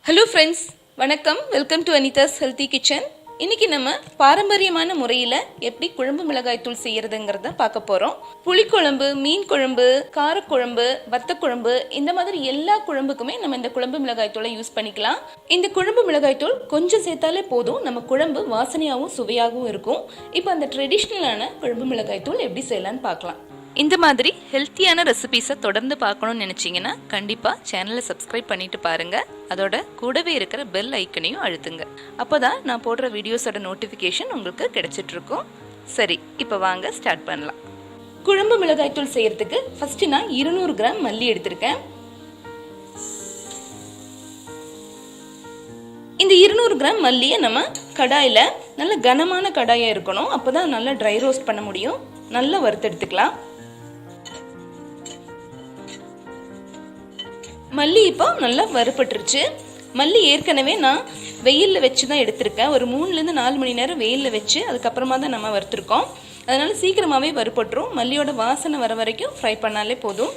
Hello friends, வணக்கம். Welcome to Anitha's healthy kitchen. இன்னைக்கு நம்ம பாரம்பரியமான முறையில் எப்படி குழம்பு மிளகாய் தூள் செய்யறதுங்கிறத பார்க்க போறோம். புளி குழம்பு, மீன் குழம்பு, கார குழம்பு, வத்த குழம்பு இந்த மாதிரி எல்லா குழம்புக்குமே நம்ம இந்த குழம்பு மிளகாய் தூளை யூஸ் பண்ணிக்கலாம். இந்த குழம்பு மிளகாய் தூள் கொஞ்சம் சேர்த்தாலே போதும், நம்ம குழம்பு வாசனையாகவும் சுவையாகவும் இருக்கும். இப்போ அந்த ட்ரெடிஷ்னலான குழம்பு மிளகாய் தூள் எப்படி செய்யலான்னு பார்க்கலாம். இந்த மாதிரி ஹெல்த்தியான ரெசிபீஸை தொடர்ந்து பார்க்கணும்னு நினச்சிங்கன்னா கண்டிப்பாக சேனலை சப்ஸ்கிரைப் பண்ணிட்டு பாருங்கள். அதோட கூடவே இருக்கிற பெல் ஐக்கனையும் அழுத்துங்க. அப்போ தான் நான் போடுற வீடியோஸோட நோட்டிஃபிகேஷன் உங்களுக்கு கிடைச்சிட்ருக்கும். சரி, இப்போ வாங்க ஸ்டார்ட் பண்ணலாம். குழம்பு மிளகாய் தூள் செய்யறதுக்கு ஃபர்ஸ்ட் நான் 200 கிராம் மல்லி எடுத்திருக்கேன். இந்த 200 கிராம் மல்லியை நம்ம கடாயில் நல்ல கனமான கடாயாக இருக்கணும், அப்போ தான் நல்லா ட்ரை ரோஸ்ட் பண்ண முடியும். நல்லா வறுத்தெடுத்துக்கலாம். மல்லி இப்போ நல்லா வறுபட்டுருச்சு. மல்லி ஏற்கனவே நான் வெயிலில் வச்சு தான் எடுத்திருக்கேன். ஒரு 3லேருந்து 4 மணி நேரம் வெயிலில் வச்சு அதுக்கப்புறமா தான் நம்ம வறுத்துருக்கோம். அதனால் சீக்கிரமாகவே வறுபட்டுரும். மல்லியோட வாசனை வர வரைக்கும் ஃப்ரை பண்ணாலே போதும்.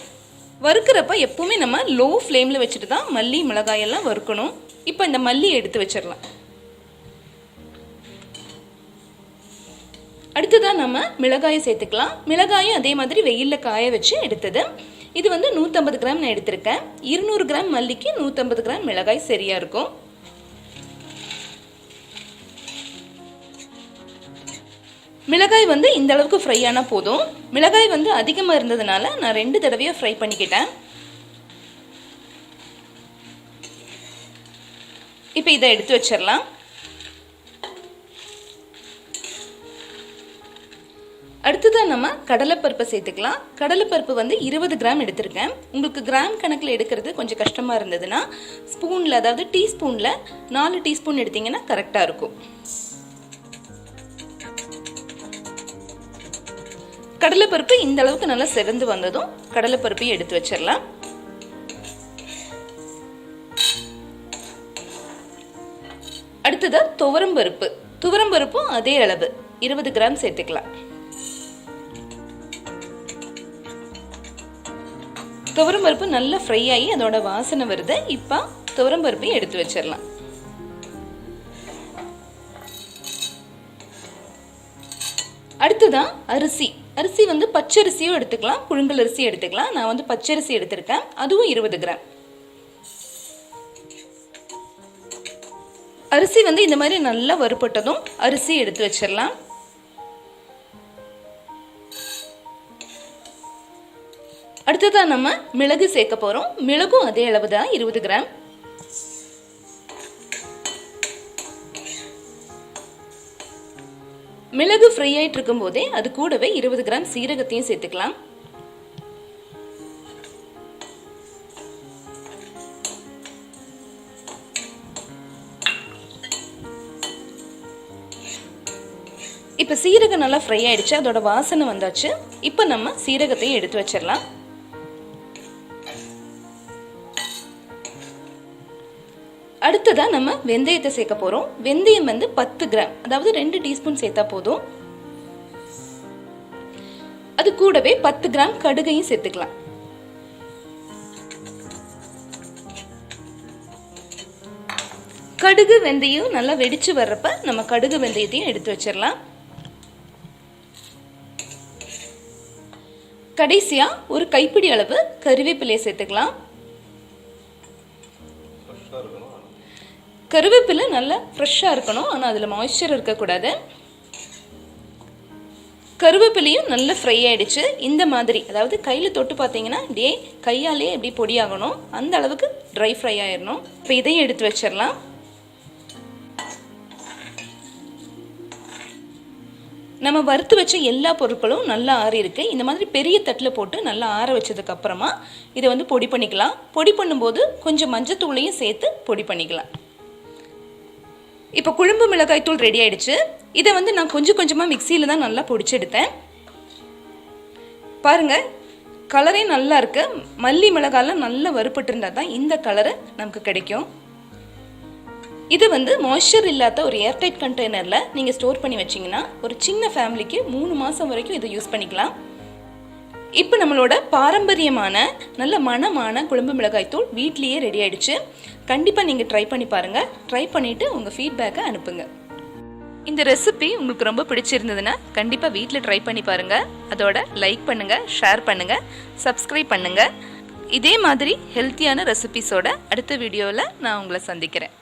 வறுக்கிறப்ப எப்பவுமே நம்ம லோ ஃப்ளேமில் வச்சுட்டு தான் மல்லி மிளகாயெல்லாம் வறுக்கணும். இப்போ இந்த மல்லியை எடுத்து வச்சிடலாம். அடுத்ததான் நம்ம மிளகாயை சேர்த்துக்கலாம். மிளகாயும் அதே மாதிரி வெயிலில் காய வச்சு எடுத்தது. இது 150 கிராம் நான் எடுத்திருக்கேன். 200 கிராம் மல்லிக்கு 150 கிராம் மிளகாய் சரியா இருக்கும். மிளகாய் இந்த அளவுக்கு ஃப்ரை ஆனா போதும். மிளகாய் அதிகமாக இருந்ததுனால நான் 2 தடவையா ஃப்ரை பண்ணிக்கிட்டேன். இப்போ இதை எடுத்து வச்சிடலாம். அடுத்ததான் நம்ம கடலைப்பருப்பை சேர்த்துக்கலாம். கடலைப்பருப்பு 20 கிராம் எடுத்திருக்கேன். உங்களுக்கு கிராம் கணக்கில் எடுக்கிறது கொஞ்சம் கஷ்டமாக இருந்ததுன்னா ஸ்பூனில், அதாவது டீஸ்பூனில் 4 டீஸ்பூன் எடுத்தீங்கன்னா கரெக்டாக இருக்கும். கடலைப்பருப்பு இந்த அளவுக்கு நல்லா செவந்து வந்ததும் கடலைப்பருப்பையும் எடுத்து வச்சிடலாம். அடுத்ததாக துவரம்பருப்பு. துவரம்பருப்பும் அதே அளவு 20 கிராம் சேர்த்துக்கலாம். துவரம்பருப்பு நல்லா ஃப்ரை ஆகி அதோட வாசனை வருது. இப்போ துவரம்பருப்பையும் எடுத்து வச்சிடலாம். அடுத்ததான் அரிசி. அரிசி பச்சரிசியும் எடுத்துக்கலாம், புழுங்கல் அரிசி எடுத்துக்கலாம். நான் பச்சரிசி எடுத்திருக்கேன். அதுவும் 20 கிராம். அரிசி இந்த மாதிரி நல்லா வறுபட்டதும் அரிசி எடுத்து வச்சிடலாம். அடுத்ததான் நம்ம மிளகு சேர்க்க போறோம். மிளகும் அதே அளவு தான், 20 கிராம். மிளகு ஃப்ரை ஆயிட்டு இருக்கும் போதே அது கூடவே 20 கிராம் சீரகத்தையும் சேர்த்துக்கலாம். இப்ப சீரகம் நல்லா ஃப்ரை ஆயிடுச்சு, அதோட வாசனை வந்தாச்சு. இப்ப நம்ம சீரகத்தையும் எடுத்து வச்சிடலாம். அடுத்ததா நம்ம வெந்தயத்தை சேர்க்க போறோம். வெந்தயம் 10 கிராம், அதாவது 2 டீஸ்பூன் சேர்த்தா போதும். அது கூடவே 10 கிராம் கடுகையும் சேர்த்துக்கலாம். கடுகு வெந்தயம் நல்லா வெடிச்சு வர்றப்ப நம்ம கடுகு வெந்தயத்தையும் எடுத்து வச்சிடலாம். கடைசியா ஒரு கைப்பிடி அளவு கறிவேப்பிலையை சேர்த்துக்கலாம். கருவேப்பிலை நல்லா ஃப்ரெஷ்ஷாக இருக்கணும், ஆனால் அதில் மாய்ஸ்சர் இருக்கக்கூடாது. கருவேப்பிலையும் நல்லா ஃப்ரை ஆகிடுச்சு. இந்த மாதிரி, அதாவது கையில் தொட்டு பார்த்தீங்கன்னா இப்படியே கையாலே எப்படி பொடியாகணும், அந்த அளவுக்கு ட்ரை ஃப்ரை ஆயிடணும். இப்போ இதையும் எடுத்து வச்சிடலாம். நம்ம வறுத்து வச்ச எல்லா பொருட்களும் நல்லா ஆறி இருக்கு. இந்த மாதிரி பெரிய தட்டில் போட்டு நல்லா ஆற வச்சதுக்கு அப்புறமா இதை பொடி பண்ணிக்கலாம். பொடி பண்ணும்போது கொஞ்சம் மஞ்சத்தூளையும் சேர்த்து பொடி பண்ணிக்கலாம். இப்போ குழம்பு மிளகாய் தூள் ரெடி ஆயிடுச்சு. இதை நான் கொஞ்சம் கொஞ்சமாக மிக்சியில் தான் நல்லா பொடிச்செடுத்தேன். பாருங்க, கலரே நல்லா இருக்கு. மல்லி மிளகாயெல்லாம் நல்லா வறுபட்டு இருந்தால் தான் இந்த கலரு நமக்கு கிடைக்கும். இது மாய்ஸ்சர் இல்லாத ஒரு ஏர்டைட் கண்டெய்னரில் நீங்கள் ஸ்டோர் பண்ணி வச்சிங்கன்னா ஒரு சின்ன ஃபேமிலிக்கு 3 மாதம் வரைக்கும் இதை யூஸ் பண்ணிக்கலாம். இப்போ நம்மளோட பாரம்பரியமான நல்ல மணமான குழம்பு மிளகாய் தூள் வீட்லேயே ரெடி ஆயிடுச்சு. கண்டிப்பாக நீங்கள் ட்ரை பண்ணி பாருங்கள். ட்ரை பண்ணிவிட்டு உங்கள் ஃபீட்பேக்கை அனுப்புங்க. இந்த ரெசிபி உங்களுக்கு ரொம்ப பிடிச்சிருந்ததுன்னா கண்டிப்பாக வீட்டில் ட்ரை பண்ணி பாருங்கள். அதோட லைக் பண்ணுங்கள், ஷேர் பண்ணுங்கள், சப்ஸ்கிரைப் பண்ணுங்கள். இதே மாதிரி ஹெல்த்தியான ரெசிபிஸோட அடுத்த வீடியோவில் நான் உங்களை சந்திக்கிறேன்.